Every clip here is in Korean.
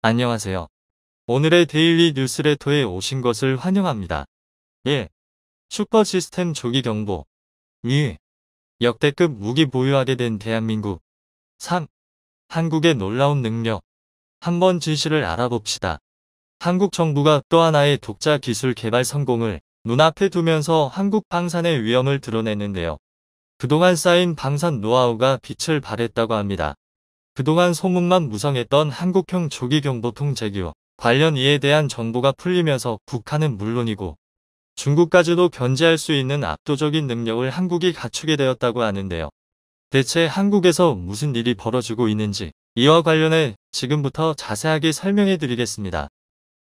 안녕하세요. 오늘의 데일리 뉴스레터에 오신 것을 환영합니다. 1. 슈퍼 시스템 조기 경보. 2. 역대급 무기 보유하게 된 대한민국. 3. 한국의 놀라운 능력. 한번 진실을 알아봅시다. 한국 정부가 또 하나의 독자 기술 개발 성공을 눈앞에 두면서 한국 방산의 위험을 드러냈는데요. 그동안 쌓인 방산 노하우가 빛을 발했다고 합니다. 그동안 소문만 무성했던 한국형 조기경보통 제기와 관련 이에 대한 정보가 풀리면서 북한은 물론이고 중국까지도 견제할 수 있는 압도적인 능력을 한국이 갖추게 되었다고 하는데요. 대체 한국에서 무슨 일이 벌어지고 있는지 이와 관련해 지금부터 자세하게 설명해 드리겠습니다.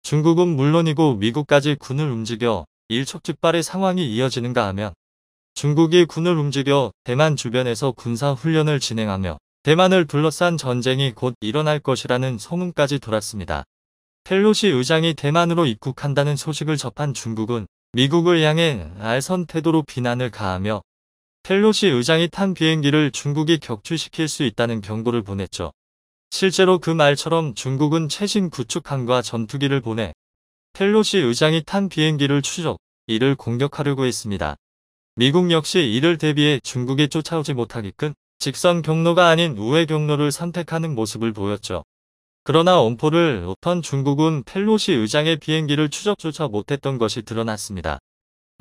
중국은 물론이고 미국까지 군을 움직여 일촉즉발의 상황이 이어지는가 하면 중국이 군을 움직여 대만 주변에서 군사훈련을 진행하며 대만을 둘러싼 전쟁이 곧 일어날 것이라는 소문까지 돌았습니다. 펠로시 의장이 대만으로 입국한다는 소식을 접한 중국은 미국을 향해 날선 태도로 비난을 가하며 펠로시 의장이 탄 비행기를 중국이 격추시킬 수 있다는 경고를 보냈죠. 실제로 그 말처럼 중국은 최신 구축함과 전투기를 보내 펠로시 의장이 탄 비행기를 추적, 이를 공격하려고 했습니다. 미국 역시 이를 대비해 중국이 쫓아오지 못하게끔 직선 경로가 아닌 우회 경로를 선택하는 모습을 보였죠. 그러나 엄포를 놓던 중국은 펠로시 의장의 비행기를 추적조차 못했던 것이 드러났습니다.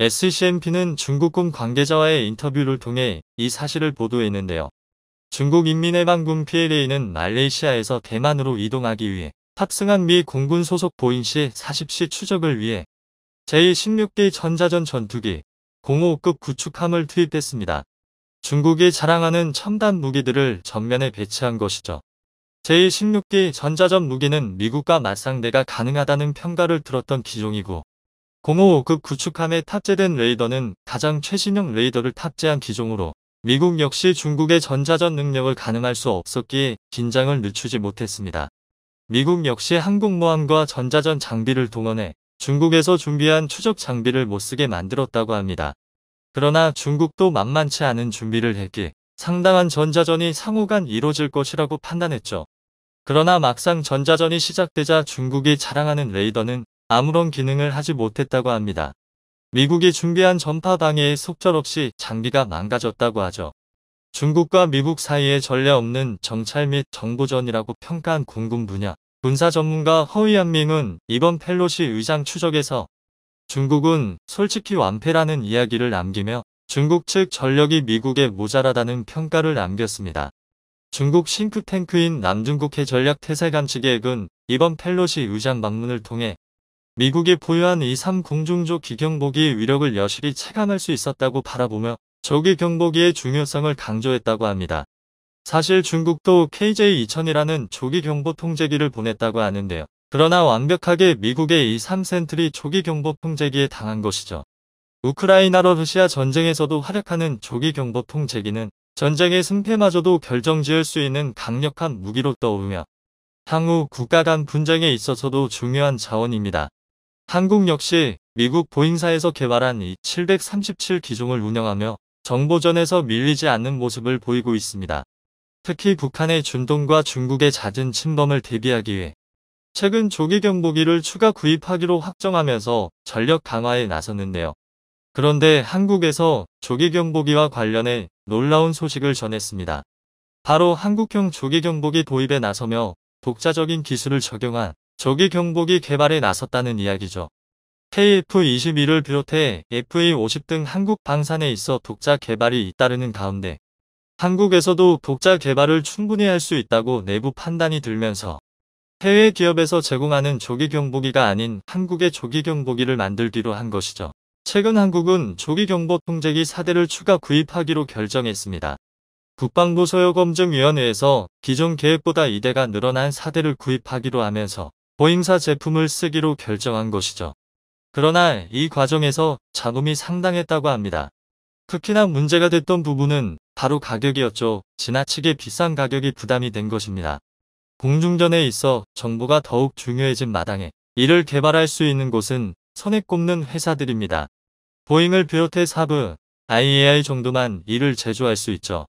SCMP는 중국군 관계자와의 인터뷰를 통해 이 사실을 보도했는데요. 중국 인민해방군 PLA는 말레이시아에서 대만으로 이동하기 위해 탑승한 미 공군 소속 보잉 C-40C 추적을 위해 제16기 전자전 전투기 05급 구축함을 투입했습니다. 중국이 자랑하는 첨단 무기들을 전면에 배치한 것이죠. 제16기 전자전 무기는 미국과 맞상대가 가능하다는 평가를 들었던 기종이고 055급 구축함에 탑재된 레이더는 가장 최신형 레이더를 탑재한 기종으로 미국 역시 중국의 전자전 능력을 가늠할 수 없었기에 긴장을 늦추지 못했습니다. 미국 역시 항공모함과 전자전 장비를 동원해 중국에서 준비한 추적 장비를 못쓰게 만들었다고 합니다. 그러나 중국도 만만치 않은 준비를 했기에 상당한 전자전이 상호간 이뤄질 것이라고 판단했죠. 그러나 막상 전자전이 시작되자 중국이 자랑하는 레이더는 아무런 기능을 하지 못했다고 합니다. 미국이 준비한 전파 방해에 속절없이 장비가 망가졌다고 하죠. 중국과 미국 사이에 전례 없는 정찰 및 정보전이라고 평가한 공군 분야 군사 전문가 허위한밍은 이번 펠로시 의장 추적에서 중국은 솔직히 완패라는 이야기를 남기며 중국 측 전력이 미국에 모자라다는 평가를 남겼습니다. 중국 싱크탱크인 남중국해 전략태세감시계획은 이번 펠로시 의장 방문을 통해 미국이 보유한 E-3 공중조 기경보기의 위력을 여실히 체감할 수 있었다고 바라보며 조기 경보기의 중요성을 강조했다고 합니다. 사실 중국도 KJ-2000이라는 조기 경보 통제기를 보냈다고 하는데요. 그러나 완벽하게 미국의 E-3 센트리 조기 경보 통제기에 당한 것이죠. 우크라이나로 러시아 전쟁에서도 활약하는 조기 경보 통제기는 전쟁의 승패마저도 결정지을 수 있는 강력한 무기로 떠오르며 향후 국가 간 분쟁에 있어서도 중요한 자원입니다. 한국 역시 미국 보잉사에서 개발한 E-737 기종을 운영하며 정보전에서 밀리지 않는 모습을 보이고 있습니다. 특히 북한의 준동과 중국의 잦은 침범을 대비하기 위해 최근 조기 경보기를 추가 구입하기로 확정하면서 전력 강화에 나섰는데요. 그런데 한국에서 조기 경보기와 관련해 놀라운 소식을 전했습니다. 바로 한국형 조기 경보기 도입에 나서며 독자적인 기술을 적용한 조기 경보기 개발에 나섰다는 이야기죠. KF-21을 비롯해 FA-50 등 한국 방산에 있어 독자 개발이 잇따르는 가운데 한국에서도 독자 개발을 충분히 할 수 있다고 내부 판단이 들면서 해외 기업에서 제공하는 조기 경보기가 아닌 한국의 조기 경보기를 만들기로 한 것이죠. 최근 한국은 조기 경보 통제기 4대를 추가 구입하기로 결정했습니다. 국방부 소요검증위원회에서 기존 계획보다 2대가 늘어난 4대를 구입하기로 하면서 보잉사 제품을 쓰기로 결정한 것이죠. 그러나 이 과정에서 잡음이 상당했다고 합니다. 특히나 문제가 됐던 부분은 바로 가격이었죠. 지나치게 비싼 가격이 부담이 된 것입니다. 공중전에 있어 정보가 더욱 중요해진 마당에 이를 개발할 수 있는 곳은 손에 꼽는 회사들입니다. 보잉을 비롯해 사브, IAI 정도만 이를 제조할 수 있죠.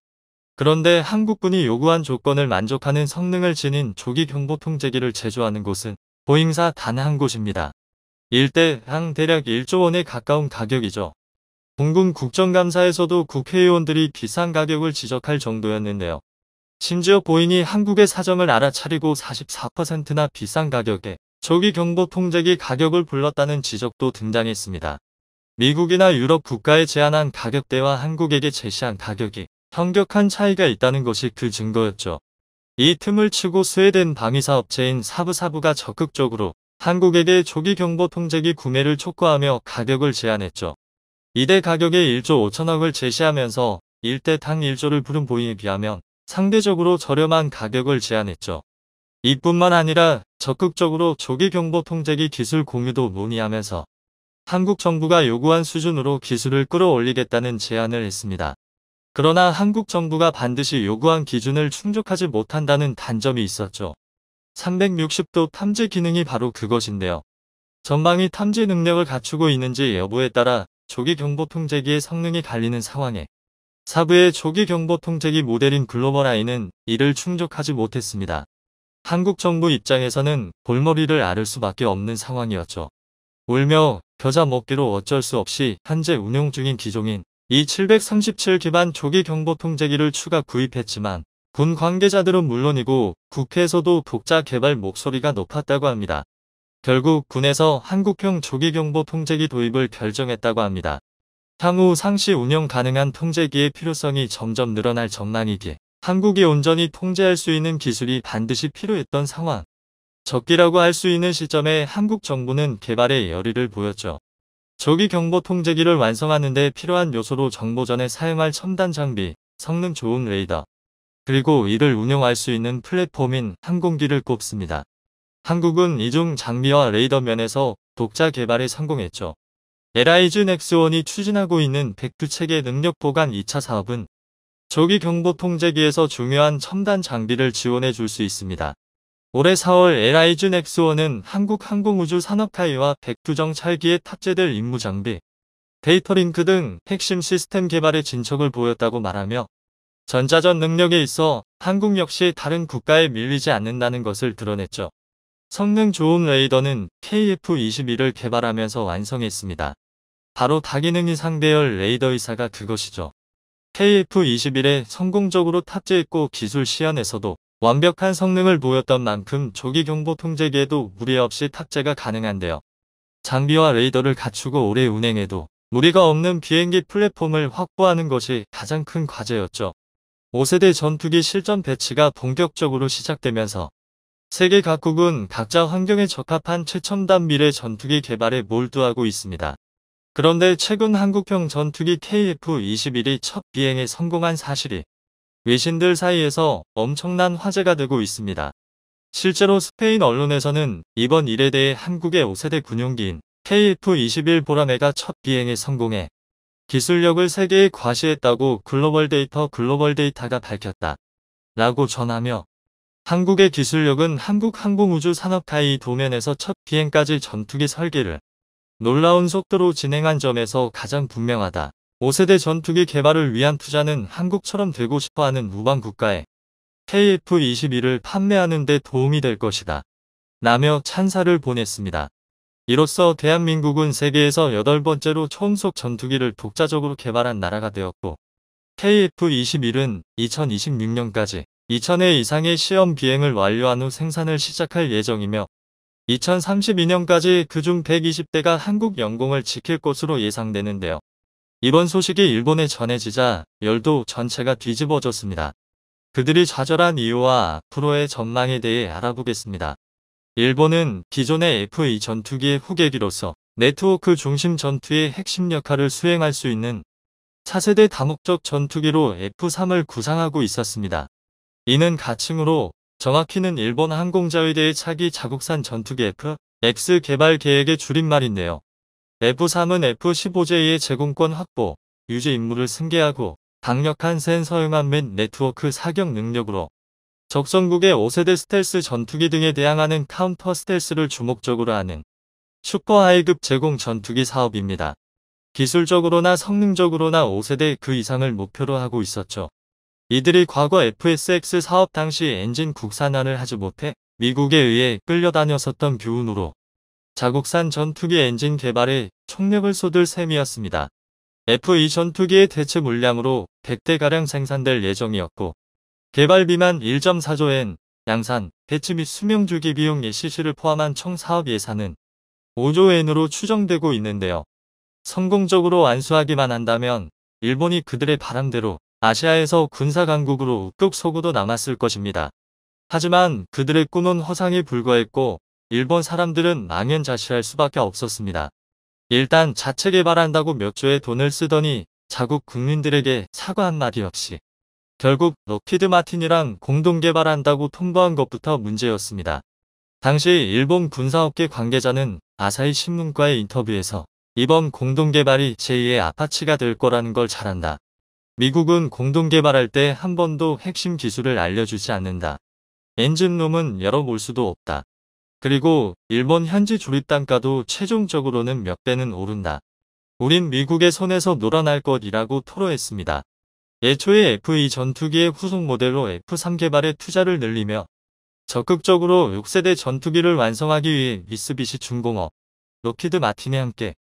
그런데 한국군이 요구한 조건을 만족하는 성능을 지닌 조기 경보 통제기를 제조하는 곳은 보잉사 단 한 곳입니다. 일대당 대략 1조 원에 가까운 가격이죠. 공군 국정감사에서도 국회의원들이 비싼 가격을 지적할 정도였는데요. 심지어 보잉이 한국의 사정을 알아차리고 44%나 비싼 가격에 조기 경보 통제기 가격을 불렀다는 지적도 등장했습니다. 미국이나 유럽 국가에 제안한 가격대와 한국에게 제시한 가격이 현격한 차이가 있다는 것이 그 증거였죠. 이 틈을 치고 스웨덴 방위사 업체인 사브사브가 적극적으로 한국에게 조기 경보 통제기 구매를 촉구하며 가격을 제안했죠. 이대 가격에 1조 5천억을 제시하면서 1대당 1조를 부른 보잉에 비하면 상대적으로 저렴한 가격을 제안했죠. 이뿐만 아니라 적극적으로 조기 경보 통제기 기술 공유도 논의하면서 한국 정부가 요구한 수준으로 기술을 끌어올리겠다는 제안을 했습니다. 그러나 한국 정부가 반드시 요구한 기준을 충족하지 못한다는 단점이 있었죠. 360도 탐지 기능이 바로 그것인데요. 전방위 탐지 능력을 갖추고 있는지 여부에 따라 조기 경보 통제기의 성능이 갈리는 상황에 사브의 조기 경보 통제기 모델인 글로벌아이는 이를 충족하지 못했습니다. 한국 정부 입장에서는 골머리를 앓을 수밖에 없는 상황이었죠. 울며 겨자 먹기로 어쩔 수 없이 현재 운용 중인 기종인 E737 기반 조기 경보 통제기를 추가 구입했지만 군 관계자들은 물론이고 국회에서도 독자 개발 목소리가 높았다고 합니다. 결국 군에서 한국형 조기 경보 통제기 도입을 결정했다고 합니다. 향후 상시 운영 가능한 통제기의 필요성이 점점 늘어날 전망이기에 한국이 온전히 통제할 수 있는 기술이 반드시 필요했던 상황. 적기라고 할 수 있는 시점에 한국 정부는 개발에 열의를 보였죠. 조기 경보 통제기를 완성하는 데 필요한 요소로 정보전에 사용할 첨단 장비, 성능 좋은 레이더, 그리고 이를 운용할 수 있는 플랫폼인 항공기를 꼽습니다. 한국은 이중 장비와 레이더 면에서 독자 개발에 성공했죠. LIG 넥스원이 추진하고 있는 백두체계 능력 보강 2차 사업은 조기 경보 통제기에서 중요한 첨단 장비를 지원해 줄 수 있습니다. 올해 4월 LIG 넥스원은 한국항공우주산업타이와 백두정찰기에 탑재될 임무장비, 데이터링크 등 핵심 시스템 개발에 진척을 보였다고 말하며 전자전 능력에 있어 한국 역시 다른 국가에 밀리지 않는다는 것을 드러냈죠. 성능 좋은 레이더는 KF-21을 개발하면서 완성했습니다. 바로 다기능이 상대열 레이더 의사가 그것이죠. KF-21에 성공적으로 탑재했고 기술 시연에서도 완벽한 성능을 보였던 만큼 조기 경보 통제기에도 무리 없이 탑재가 가능한데요. 장비와 레이더를 갖추고 오래 운행해도 무리가 없는 비행기 플랫폼을 확보하는 것이 가장 큰 과제였죠. 5세대 전투기 실전 배치가 본격적으로 시작되면서 세계 각국은 각자 환경에 적합한 최첨단 미래 전투기 개발에 몰두하고 있습니다. 그런데 최근 한국형 전투기 KF-21이 첫 비행에 성공한 사실이 외신들 사이에서 엄청난 화제가 되고 있습니다. 실제로 스페인 언론에서는 이번 일에 대해 한국의 5세대 군용기인 KF-21 보라매가 첫 비행에 성공해 기술력을 세계에 과시했다고 글로벌 데이터가 밝혔다. 라고 전하며 한국의 기술력은 한국항공우주산업타이 도면에서 첫 비행까지 전투기 설계를 놀라운 속도로 진행한 점에서 가장 분명하다. 5세대 전투기 개발을 위한 투자는 한국처럼 되고 싶어하는 우방 국가에 KF-21을 판매하는 데 도움이 될 것이다. 라며 찬사를 보냈습니다. 이로써 대한민국은 세계에서 8번째로 초음속 전투기를 독자적으로 개발한 나라가 되었고 KF-21은 2026년까지 2000회 이상의 시험 비행을 완료한 후 생산을 시작할 예정이며 2032년까지 그중 120대가 한국 영공을 지킬 것으로 예상되는데요. 이번 소식이 일본에 전해지자 열도 전체가 뒤집어졌습니다. 그들이 좌절한 이유와 앞으로의 전망에 대해 알아보겠습니다. 일본은 기존의 F2 전투기의 후계기로서 네트워크 중심 전투의 핵심 역할을 수행할 수 있는 차세대 다목적 전투기로 F3을 구상하고 있었습니다. 이는 가칭으로 정확히는 일본 항공자위대의 차기 자국산 전투기 F-X 개발 계획의 줄임말인데요. F3은 F-15J의 제공권 확보, 유지 임무를 승계하고 강력한 센서 응합 및 네트워크 사격 능력으로 적성국의 5세대 스텔스 전투기 등에 대항하는 카운터 스텔스를 주목적으로 하는 슈퍼 하이급 제공 전투기 사업입니다. 기술적으로나 성능적으로나 5세대 그 이상을 목표로 하고 있었죠. 이들이 과거 FSX 사업 당시 엔진 국산화를 하지 못해 미국에 의해 끌려다녔었던 교훈으로 자국산 전투기 엔진 개발에 총력을 쏟을 셈이었습니다. F2 전투기의 대체 물량으로 100대가량 생산될 예정이었고 개발비만 1.4조엔, 양산, 배치 및 수명주기 비용 예시시를 포함한 총 사업 예산은 5조엔으로 추정되고 있는데요. 성공적으로 완수하기만 한다면 일본이 그들의 바람대로 아시아에서 군사강국으로 우뚝 서고도 남았을 것입니다. 하지만 그들의 꿈은 허상에 불과했고 일본 사람들은 망연자실할 수밖에 없었습니다. 일단 자체 개발한다고 몇 조의 돈을 쓰더니 자국 국민들에게 사과 한마디 없이 결국 록히드 마틴이랑 공동 개발한다고 통보한 것부터 문제였습니다. 당시 일본 군사업계 관계자는 아사히 신문과의 인터뷰에서 이번 공동 개발이 제2의 아파치가 될 거라는 걸 잘 안다. 미국은 공동 개발할 때 한 번도 핵심 기술을 알려주지 않는다. 엔진룸은 열어볼 수도 없다. 그리고 일본 현지 조립 단가도 최종적으로는 몇 배는 오른다. 우린 미국의 손에서 놀아날 것이라고 토로했습니다. 애초에 F2 전투기의 후속 모델로 F3 개발에 투자를 늘리며 적극적으로 6세대 전투기를 완성하기 위해 미쓰비시 중공업, 록히드 마틴에 함께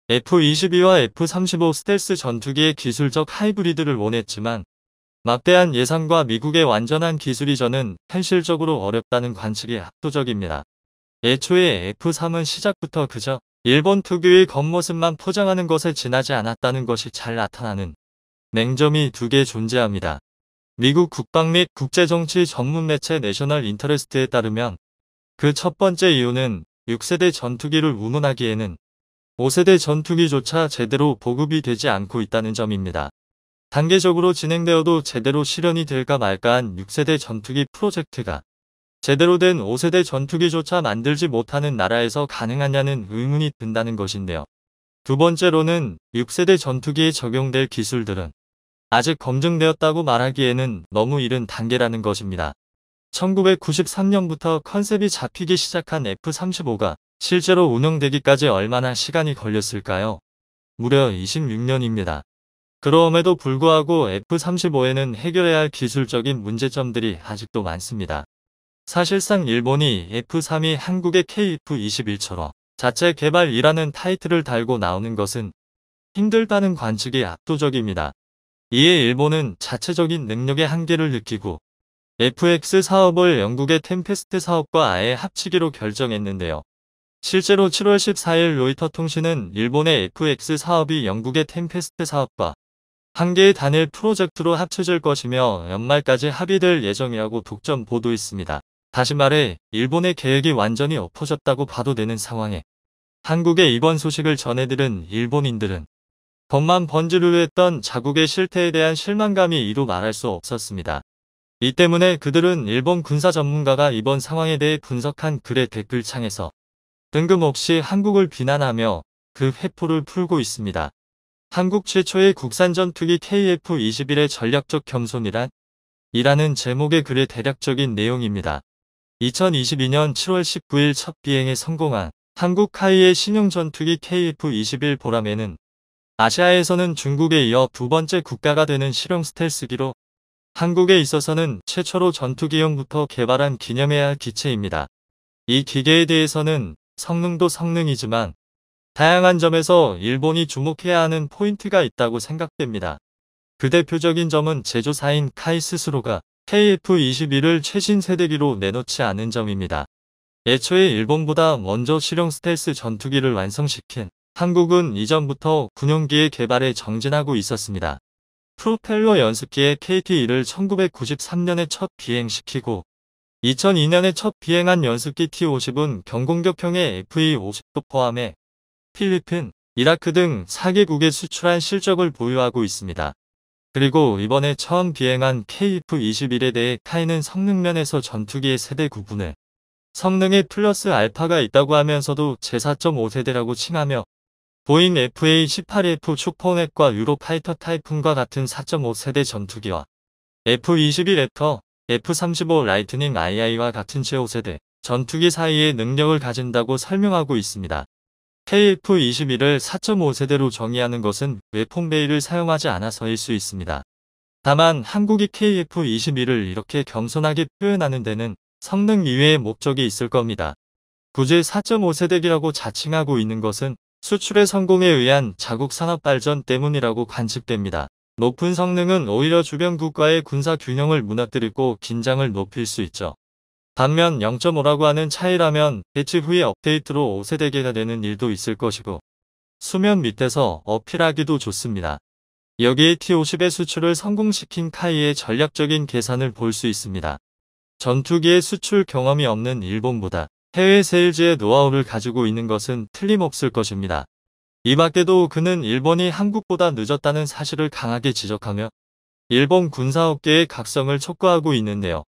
F-22와 F-35 스텔스 전투기의 기술적 하이브리드를 원했지만 막대한 예산과 미국의 완전한 기술 이전은 현실적으로 어렵다는 관측이 압도적입니다. 애초에 F-3은 시작부터 그저 일본 특유의 겉모습만 포장하는 것에 지나지 않았다는 것이 잘 나타나는 맹점이 두 개 존재합니다. 미국 국방 및 국제정치 전문 매체 내셔널 인터레스트에 따르면 그 첫 번째 이유는 6세대 전투기를 운운하기에는 5세대 전투기조차 제대로 보급이 되지 않고 있다는 점입니다. 단계적으로 진행되어도 제대로 실현이 될까 말까한 6세대 전투기 프로젝트가 제대로 된 5세대 전투기조차 만들지 못하는 나라에서 가능하냐는 의문이 든다는 것인데요. 두 번째로는 6세대 전투기에 적용될 기술들은 아직 검증되었다고 말하기에는 너무 이른 단계라는 것입니다. 1993년부터 컨셉이 잡히기 시작한 F-35가 실제로 운영되기까지 얼마나 시간이 걸렸을까요? 무려 26년입니다. 그럼에도 불구하고 F-35에는 해결해야 할 기술적인 문제점들이 아직도 많습니다. 사실상 일본이 F-3이 한국의 KF-21처럼 자체 개발이라는 타이틀을 달고 나오는 것은 힘들다는 관측이 압도적입니다. 이에 일본은 자체적인 능력의 한계를 느끼고 FX 사업을 영국의 템페스트 사업과 아예 합치기로 결정했는데요. 실제로 7월 14일 로이터 통신은 일본의 FX 사업이 영국의 템페스트 사업과 한 개의 단일 프로젝트로 합쳐질 것이며 연말까지 합의될 예정이라고 독점 보도했습니다. 다시 말해 일본의 계획이 완전히 엎어졌다고 봐도 되는 상황에 한국에 이번 소식을 전해들은 일본인들은 겉만 번지르르 했던 자국의 실태에 대한 실망감이 이루 말할 수 없었습니다. 이 때문에 그들은 일본 군사 전문가가 이번 상황에 대해 분석한 글의 댓글창에서 뜬금없이 한국을 비난하며 그 회포를 풀고 있습니다. 한국 최초의 국산 전투기 KF-21의 전략적 겸손이란? 이라는 제목의 글의 대략적인 내용입니다. 2022년 7월 19일 첫 비행에 성공한 한국 카이의 신형 전투기 KF-21 보람에는 아시아에서는 중국에 이어 두 번째 국가가 되는 실용 스텔스기로 한국에 있어서는 최초로 전투기용부터 개발한 기념해야 할 기체입니다. 이 기계에 대해서는 성능도 성능이지만 다양한 점에서 일본이 주목해야 하는 포인트가 있다고 생각됩니다. 그 대표적인 점은 제조사인 카이 스스로가 KF-21을 최신 세대기로 내놓지 않은 점입니다. 애초에 일본보다 먼저 실용 스텔스 전투기를 완성시킨 한국은 이전부터 군용기의 개발에 정진하고 있었습니다. 프로펠러 연습기의 KT-1을 1993년에 첫 비행시키고 2002년에 첫 비행한 연습기 T-50은 경공격형의 FE-50도 포함해 필리핀, 이라크 등 4개국에 수출한 실적을 보유하고 있습니다. 그리고 이번에 처음 비행한 KF-21에 대해 카이는 성능면에서 전투기의 세대 구분을 성능에 플러스 알파가 있다고 하면서도 제4.5세대라고 칭하며 보잉 FA-18F 축포넷과 유로파이터 타이푼과 같은 4.5세대 전투기와 F-21 래터, F-35 라이트닝 II와 같은 제5세대 전투기 사이의 능력을 가진다고 설명하고 있습니다. KF-21을 4.5세대로 정의하는 것은 웨폰베이를 사용하지 않아서일 수 있습니다. 다만 한국이 KF-21을 이렇게 겸손하게 표현하는 데는 성능 이외의 목적이 있을 겁니다. 굳이 4.5세대기라고 자칭하고 있는 것은 수출의 성공에 의한 자국 산업 발전 때문이라고 관측됩니다. 높은 성능은 오히려 주변 국가의 군사 균형을 무너뜨리고 긴장을 높일 수 있죠. 반면 0.5라고 하는 차이라면 배치 후에 업데이트로 5세대계가 되는 일도 있을 것이고 수면 밑에서 어필하기도 좋습니다. 여기에 T-50의 수출을 성공시킨 카이의 전략적인 계산을 볼 수 있습니다. 전투기의 수출 경험이 없는 일본보다 해외 세일즈의 노하우를 가지고 있는 것은 틀림없을 것입니다. 이 밖에도 그는 일본이 한국보다 늦었다는 사실을 강하게 지적하며 일본 군사업계의 각성을 촉구하고 있는데요.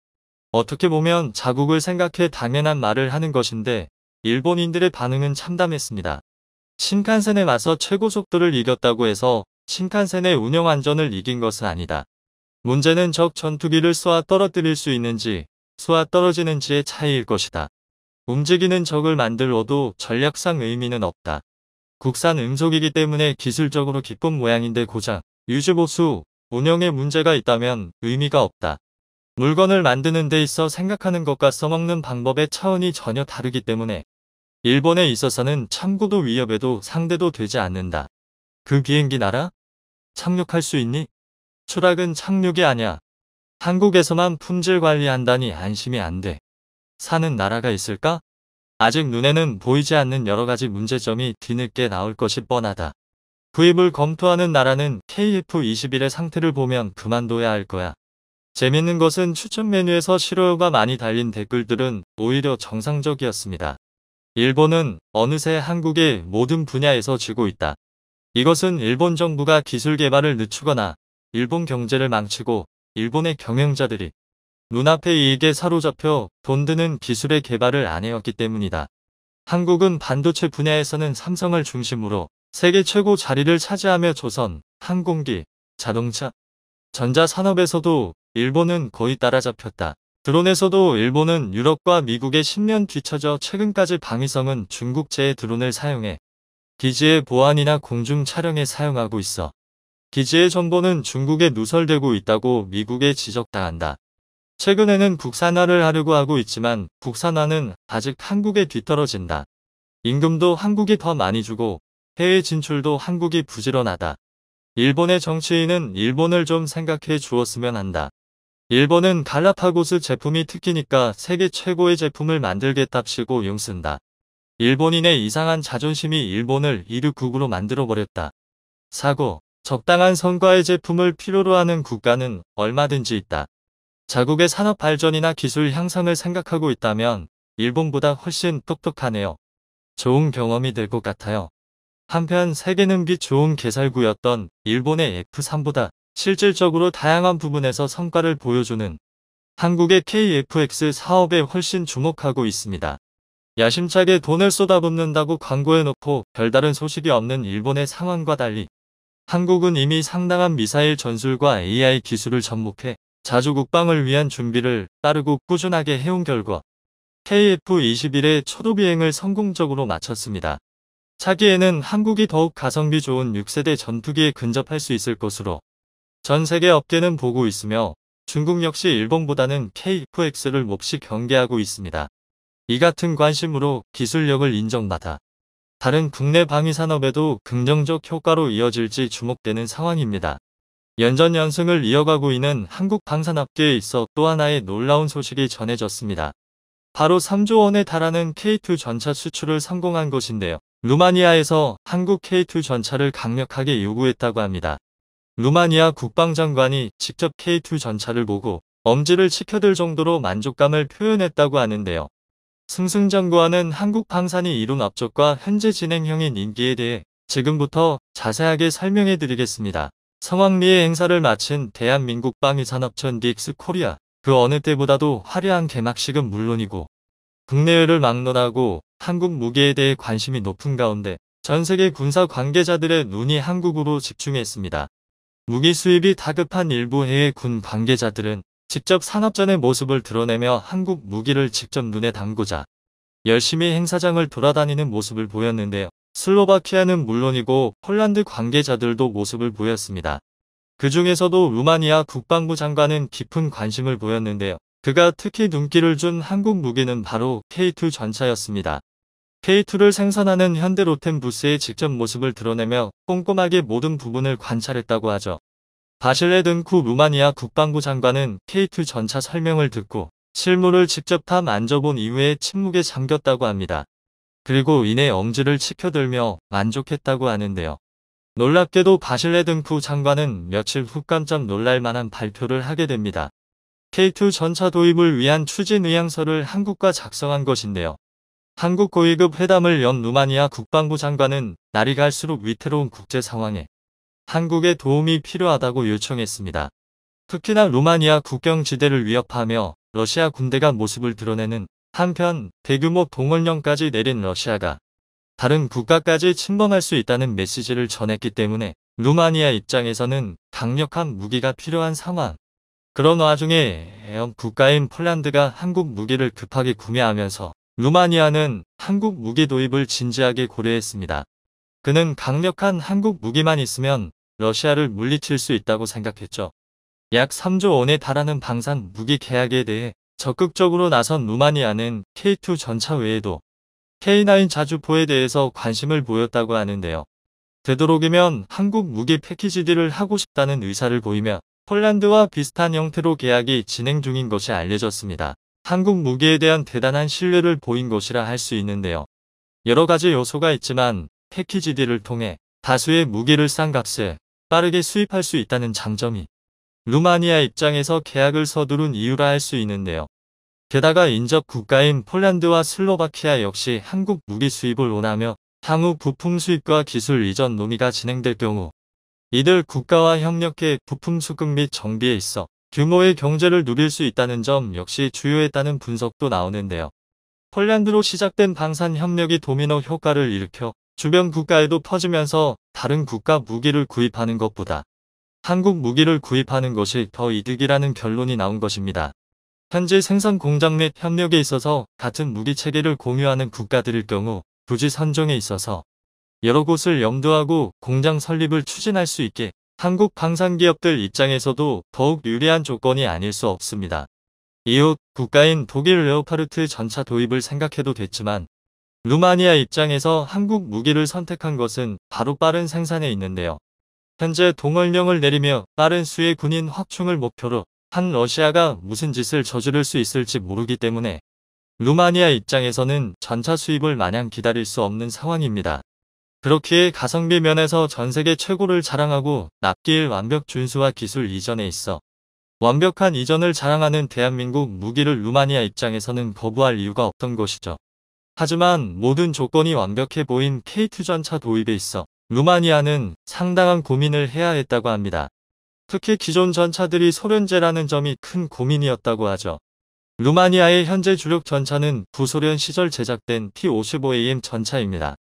어떻게 보면 자국을 생각해 당연한 말을 하는 것인데 일본인들의 반응은 참담했습니다. 신칸센에 맞서 최고 속도를 이겼다고 해서 신칸센의 운영 안전을 이긴 것은 아니다. 문제는 적 전투기를 쏘아 떨어뜨릴 수 있는지 쏘아 떨어지는지의 차이일 것이다. 움직이는 적을 만들어도 전략상 의미는 없다. 국산 음속이기 때문에 기술적으로 기쁜 모양인데 고장, 유지보수, 운영에 문제가 있다면 의미가 없다. 물건을 만드는 데 있어 생각하는 것과 써먹는 방법의 차원이 전혀 다르기 때문에 일본에 있어서는 참고도 위협에도 상대도 되지 않는다. 그 비행기 날아? 착륙할 수 있니? 추락은 착륙이 아냐. 한국에서만 품질 관리한다니 안심이 안 돼. 사는 나라가 있을까? 아직 눈에는 보이지 않는 여러가지 문제점이 뒤늦게 나올 것이 뻔하다. 구입을 검토하는 나라는 KF-21의 상태를 보면 그만둬야 할 거야. 재밌는 것은 추천 메뉴에서 싫어요가 많이 달린 댓글들은 오히려 정상적이었습니다. 일본은 어느새 한국의 모든 분야에서 쥐고 있다. 이것은 일본 정부가 기술 개발을 늦추거나 일본 경제를 망치고 일본의 경영자들이 눈앞의 이익에 사로잡혀 돈 드는 기술의 개발을 안 해왔기 때문이다. 한국은 반도체 분야에서는 삼성을 중심으로 세계 최고 자리를 차지하며 조선, 항공기, 자동차, 전자산업에서도 일본은 거의 따라잡혔다. 드론에서도 일본은 유럽과 미국에 10년 뒤처져 최근까지 방위성은 중국제의 드론을 사용해 기지의 보안이나 공중 촬영에 사용하고 있어. 기지의 정보는 중국에 누설되고 있다고 미국에 지적당한다. 최근에는 국산화를 하려고 하고 있지만 국산화는 아직 한국에 뒤떨어진다. 임금도 한국이 더 많이 주고 해외 진출도 한국이 부지런하다. 일본의 정치인은 일본을 좀 생각해 주었으면 한다. 일본은 갈라파고스 제품이 특기니까 세계 최고의 제품을 만들겠답시고 용쓴다. 일본인의 이상한 자존심이 일본을 1위국으로 만들어버렸다. 사고, 적당한 성과의 제품을 필요로 하는 국가는 얼마든지 있다. 자국의 산업 발전이나 기술 향상을 생각하고 있다면 일본보다 훨씬 똑똑하네요. 좋은 경험이 될 것 같아요. 한편 세계는 빛 좋은 개살구였던 일본의 F3보다 실질적으로 다양한 부분에서 성과를 보여주는 한국의 KF-X 사업에 훨씬 주목하고 있습니다. 야심차게 돈을 쏟아붓는다고 광고해놓고 별다른 소식이 없는 일본의 상황과 달리 한국은 이미 상당한 미사일 전술과 AI 기술을 접목해 자주 국방을 위한 준비를 빠르고 꾸준하게 해온 결과 KF-21의 초도 비행을 성공적으로 마쳤습니다. 차기에는 한국이 더욱 가성비 좋은 6세대 전투기에 근접할 수 있을 것으로 전 세계 업계는 보고 있으며 중국 역시 일본보다는 KF-X를 몹시 경계하고 있습니다. 이 같은 관심으로 기술력을 인정받아 다른 국내 방위산업에도 긍정적 효과로 이어질지 주목되는 상황입니다. 연전연승을 이어가고 있는 한국 방산업계에 있어 또 하나의 놀라운 소식이 전해졌습니다. 바로 3조 원에 달하는 K2 전차 수출을 성공한 것인데요. 루마니아에서 한국 K2 전차를 강력하게 요구했다고 합니다. 루마니아 국방장관이 직접 K2 전차를 보고 엄지를 치켜들 정도로 만족감을 표현했다고 하는데요. 승승장구하는 한국 방산이 이룬 업적과 현재 진행형인 인기에 대해 지금부터 자세하게 설명해 드리겠습니다. 성황리에 행사를 마친 대한민국 방위산업청 DX 코리아, 그 어느 때보다도 화려한 개막식은 물론이고 국내외를 막론하고 한국 무기에 대해 관심이 높은 가운데 전세계 군사 관계자들의 눈이 한국으로 집중했습니다. 무기 수입이 다급한 일부 해외 군 관계자들은 직접 산업전의 모습을 드러내며 한국 무기를 직접 눈에 담고자 열심히 행사장을 돌아다니는 모습을 보였는데요. 슬로바키아는 물론이고 폴란드 관계자들도 모습을 보였습니다. 그 중에서도 루마니아 국방부 장관은 깊은 관심을 보였는데요. 그가 특히 눈길을 준 한국 무기는 바로 K2 전차였습니다. K2를 생산하는 현대로템부스의 직접 모습을 드러내며 꼼꼼하게 모든 부분을 관찰했다고 하죠. 바실레 등쿠 루마니아 국방부 장관은 K2 전차 설명을 듣고 실물을 직접 다 만져본 이후에 침묵에 잠겼다고 합니다. 그리고 이내 엄지를 치켜들며 만족했다고 하는데요. 놀랍게도 바실레 등쿠 장관은 며칠 후 깜짝 놀랄 만한 발표를 하게 됩니다. K2 전차 도입을 위한 추진 의향서를 한국과 작성한 것인데요. 한국 고위급 회담을 연 루마니아 국방부 장관은 날이 갈수록 위태로운 국제 상황에 한국의 도움이 필요하다고 요청했습니다. 특히나 루마니아 국경지대를 위협하며 러시아 군대가 모습을 드러내는 한편 대규모 동원령까지 내린 러시아가 다른 국가까지 침범할 수 있다는 메시지를 전했기 때문에 루마니아 입장에서는 강력한 무기가 필요한 상황. 그런 와중에 국가인 폴란드가 한국 무기를 급하게 구매하면서 루마니아는 한국 무기 도입을 진지하게 고려했습니다. 그는 강력한 한국 무기만 있으면 러시아를 물리칠 수 있다고 생각했죠. 약 3조 원에 달하는 방산 무기 계약에 대해 적극적으로 나선 루마니아는 K2 전차 외에도 K9 자주포에 대해서 관심을 보였다고 하는데요. 되도록이면 한국 무기 패키지 딜을 하고 싶다는 의사를 보이며 폴란드와 비슷한 형태로 계약이 진행 중인 것이 알려졌습니다. 한국 무기에 대한 대단한 신뢰를 보인 것이라 할 수 있는데요. 여러 가지 요소가 있지만 패키지 딜을 통해 다수의 무기를 싼 값에 빠르게 수입할 수 있다는 장점이 루마니아 입장에서 계약을 서두른 이유라 할 수 있는데요. 게다가 인접 국가인 폴란드와 슬로바키아 역시 한국 무기 수입을 원하며 향후 부품 수입과 기술 이전 논의가 진행될 경우 이들 국가와 협력해 부품 수급 및 정비에 있어 규모의 경제를 누릴 수 있다는 점 역시 주요했다는 분석도 나오는데요. 폴란드로 시작된 방산 협력이 도미노 효과를 일으켜 주변 국가에도 퍼지면서 다른 국가 무기를 구입하는 것보다 한국 무기를 구입하는 것이 더 이득이라는 결론이 나온 것입니다. 현재 생산 공장 및 협력에 있어서 같은 무기 체계를 공유하는 국가들일 경우 부지 선정에 있어서 여러 곳을 염두하고 공장 설립을 추진할 수 있게 한국 방산기업들 입장에서도 더욱 유리한 조건이 아닐 수 없습니다. 이후 국가인 독일 레오파르트 전차 도입을 생각해도 됐지만 루마니아 입장에서 한국 무기를 선택한 것은 바로 빠른 생산에 있는데요. 현재 동원령을 내리며 빠른 수의 군인 확충을 목표로 한 러시아가 무슨 짓을 저지를 수 있을지 모르기 때문에 루마니아 입장에서는 전차 수입을 마냥 기다릴 수 없는 상황입니다. 그렇기에 가성비 면에서 전세계 최고를 자랑하고 납기일 완벽 준수와 기술 이전에 있어 완벽한 이전을 자랑하는 대한민국 무기를 루마니아 입장에서는 거부할 이유가 없던 것이죠. 하지만 모든 조건이 완벽해 보인 K2 전차 도입에 있어 루마니아는 상당한 고민을 해야 했다고 합니다. 특히 기존 전차들이 소련제라는 점이 큰 고민이었다고 하죠. 루마니아의 현재 주력 전차는 구소련 시절 제작된 T-55AM 전차입니다.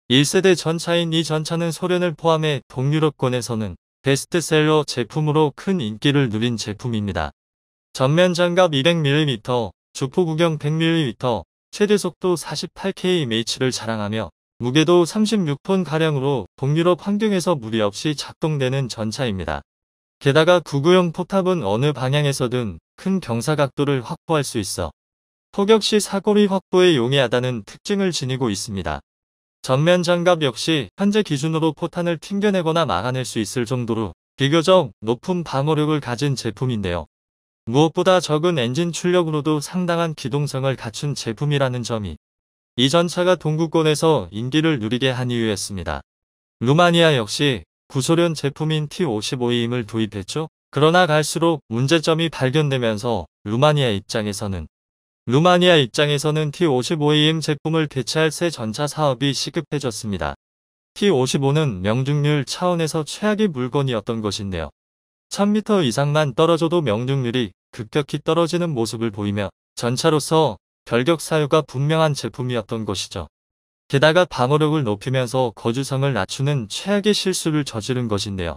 1세대 전차인 이 전차는 소련을 포함해 동유럽권에서는 베스트셀러 제품으로 큰 인기를 누린 제품입니다. 전면 장갑 200mm, 주포 구경 100mm, 최대 속도 48kmh를 자랑하며 무게도 36톤가량으로 동유럽 환경에서 무리 없이 작동되는 전차입니다. 게다가 구구형 포탑은 어느 방향에서든 큰 경사 각도를 확보할 수 있어 포격 시 사거리 확보에 용이하다는 특징을 지니고 있습니다. 전면 장갑 역시 현재 기준으로 포탄을 튕겨내거나 막아낼 수 있을 정도로 비교적 높은 방어력을 가진 제품인데요. 무엇보다 적은 엔진 출력으로도 상당한 기동성을 갖춘 제품이라는 점이 이 전차가 동구권에서 인기를 누리게 한 이유였습니다. 루마니아 역시 구소련 제품인 T-55Em을 도입했죠. 그러나 갈수록 문제점이 발견되면서 루마니아 입장에서는 T-55Em 제품을 대체할 새 전차 사업이 시급해졌습니다. T-55는 명중률 차원에서 최악의 물건이었던 것인데요. 1000m 이상만 떨어져도 명중률이 급격히 떨어지는 모습을 보이며 전차로서 결격 사유가 분명한 제품이었던 것이죠. 게다가 방어력을 높이면서 거주성을 낮추는 최악의 실수를 저지른 것인데요.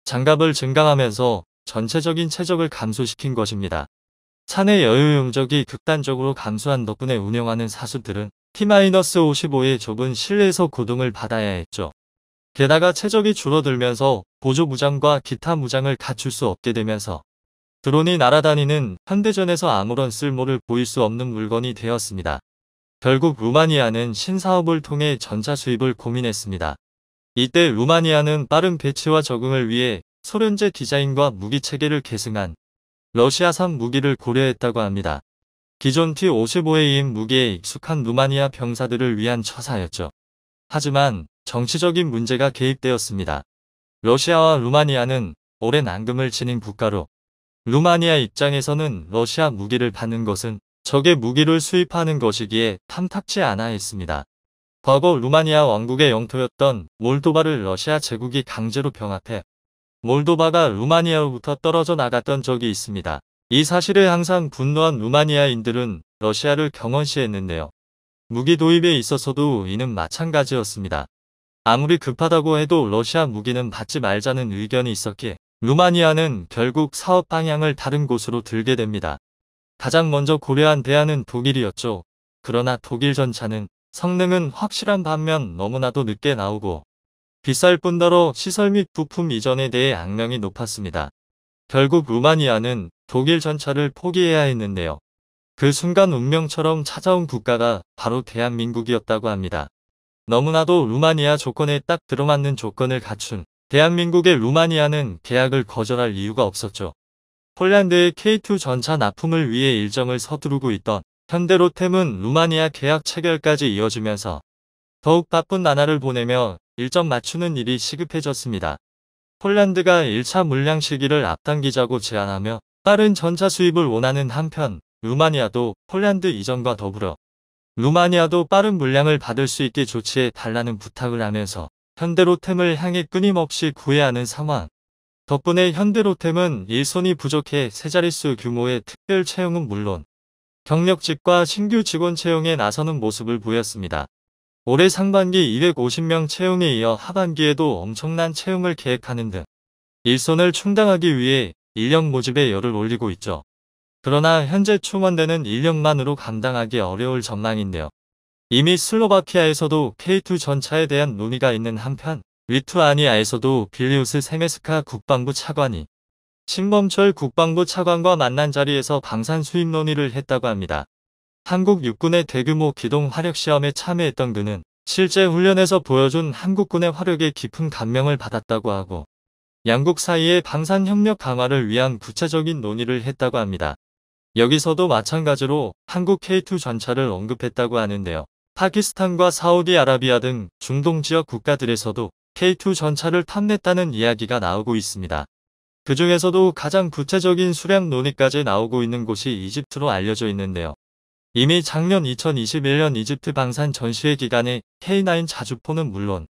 장갑을 증강하면서 전체적인 최적을 감소시킨 것입니다. 차내 여유 용적이 극단적으로 감소한 덕분에 운영하는 사수들은 T-55의 좁은 실내에서 고동을 받아야 했죠. 게다가 최적이 줄어들면서 보조 무장과 기타 무장을 갖출 수 없게 되면서 드론이 날아다니는 현대전에서 아무런 쓸모를 보일 수 없는 물건이 되었습니다. 결국 루마니아는 신사업을 통해 전차 수입을 고민했습니다. 이때 루마니아는 빠른 배치와 적응을 위해 소련제 디자인과 무기 체계를 계승한 러시아산 무기를 고려했다고 합니다. 기존 T-55A 무기에 익숙한 루마니아 병사들을 위한 처사였죠. 하지만 정치적인 문제가 개입되었습니다. 러시아와 루마니아는 오랜 앙금을 지닌 국가로 루마니아 입장에서는 러시아 무기를 받는 것은 적의 무기를 수입하는 것이기에 탐탁지 않아 했습니다. 과거 루마니아 왕국의 영토였던 몰도바를 러시아 제국이 강제로 병합해 몰도바가 루마니아로부터 떨어져 나갔던 적이 있습니다. 이 사실에 항상 분노한 루마니아인들은 러시아를 경원시했는데요. 무기 도입에 있어서도 이는 마찬가지였습니다. 아무리 급하다고 해도 러시아 무기는 받지 말자는 의견이 있었기에 루마니아는 결국 사업 방향을 다른 곳으로 들게 됩니다. 가장 먼저 고려한 대안은 독일이었죠. 그러나 독일 전차는 성능은 확실한 반면 너무나도 늦게 나오고 비쌀 뿐더러 시설 및 부품 이전에 대해 악명이 높았습니다. 결국 루마니아는 독일 전차를 포기해야 했는데요. 그 순간 운명처럼 찾아온 국가가 바로 대한민국이었다고 합니다. 너무나도 루마니아 조건에 딱 들어맞는 조건을 갖춘 대한민국의 루마니아는 계약을 거절할 이유가 없었죠. 폴란드의 K2 전차 납품을 위해 일정을 서두르고 있던 현대로템은 루마니아 계약 체결까지 이어지면서 더욱 바쁜 나날을 보내며 일정 맞추는 일이 시급해졌습니다. 폴란드가 1차 물량 시기를 앞당기자고 제안하며 빠른 전차 수입을 원하는 한편 루마니아도 폴란드 이전과 더불어 루마니아도 빠른 물량을 받을 수 있게 조치해 달라는 부탁을 하면서 현대로템을 향해 끊임없이 구애하는 상황. 덕분에 현대로템은 일손이 부족해 세 자릿수 규모의 특별 채용은 물론 경력직과 신규 직원 채용에 나서는 모습을 보였습니다. 올해 상반기 250명 채용에 이어 하반기에도 엄청난 채용을 계획하는 등 일손을 충당하기 위해 인력 모집에 열을 올리고 있죠. 그러나 현재 충원되는 인력만으로 감당하기 어려울 전망인데요. 이미 슬로바키아에서도 K2 전차에 대한 논의가 있는 한편 리투아니아에서도 빌리우스 세메스카 국방부 차관이 신범철 국방부 차관과 만난 자리에서 방산 수입 논의를 했다고 합니다. 한국 육군의 대규모 기동 화력 시험에 참여했던 그는 실제 훈련에서 보여준 한국군의 화력에 깊은 감명을 받았다고 하고 양국 사이의 방산 협력 강화를 위한 구체적인 논의를 했다고 합니다. 여기서도 마찬가지로 한국 K2 전차를 언급했다고 하는데요. 파키스탄과 사우디아라비아 등 중동 지역 국가들에서도 K2 전차를 탐냈다는 이야기가 나오고 있습니다. 그 중에서도 가장 구체적인 수량 논의까지 나오고 있는 곳이 이집트로 알려져 있는데요. 이미 작년 2021년 이집트 방산 전시회 기간에 K9 자주포는 물론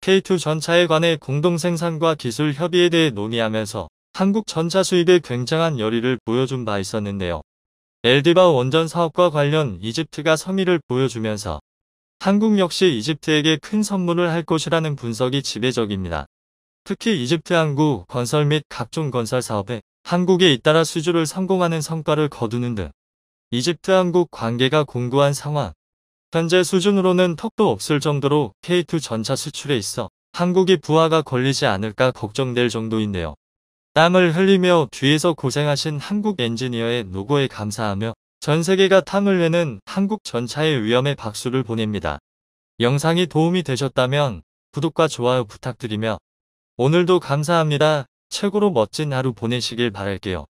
K2 전차에 관해 공동 생산과 기술 협의에 대해 논의하면서 한국 전차 수입에 굉장한 열의를 보여준 바 있었는데요. 엘디바 원전 사업과 관련 이집트가 성의를 보여주면서 한국 역시 이집트에게 큰 선물을 할 것이라는 분석이 지배적입니다. 특히 이집트 항구 건설 및 각종 건설 사업에 한국에 잇따라 수주를 성공하는 성과를 거두는 등 이집트 한국 관계가 공고한 상황. 현재 수준으로는 턱도 없을 정도로 K2 전차 수출에 있어 한국이 부하가 걸리지 않을까 걱정될 정도인데요. 땀을 흘리며 뒤에서 고생하신 한국 엔지니어의 노고에 감사하며 전 세계가 탐을 내는 한국 전차의 위엄에 박수를 보냅니다. 영상이 도움이 되셨다면 구독과 좋아요 부탁드리며 오늘도 감사합니다. 최고로 멋진 하루 보내시길 바랄게요.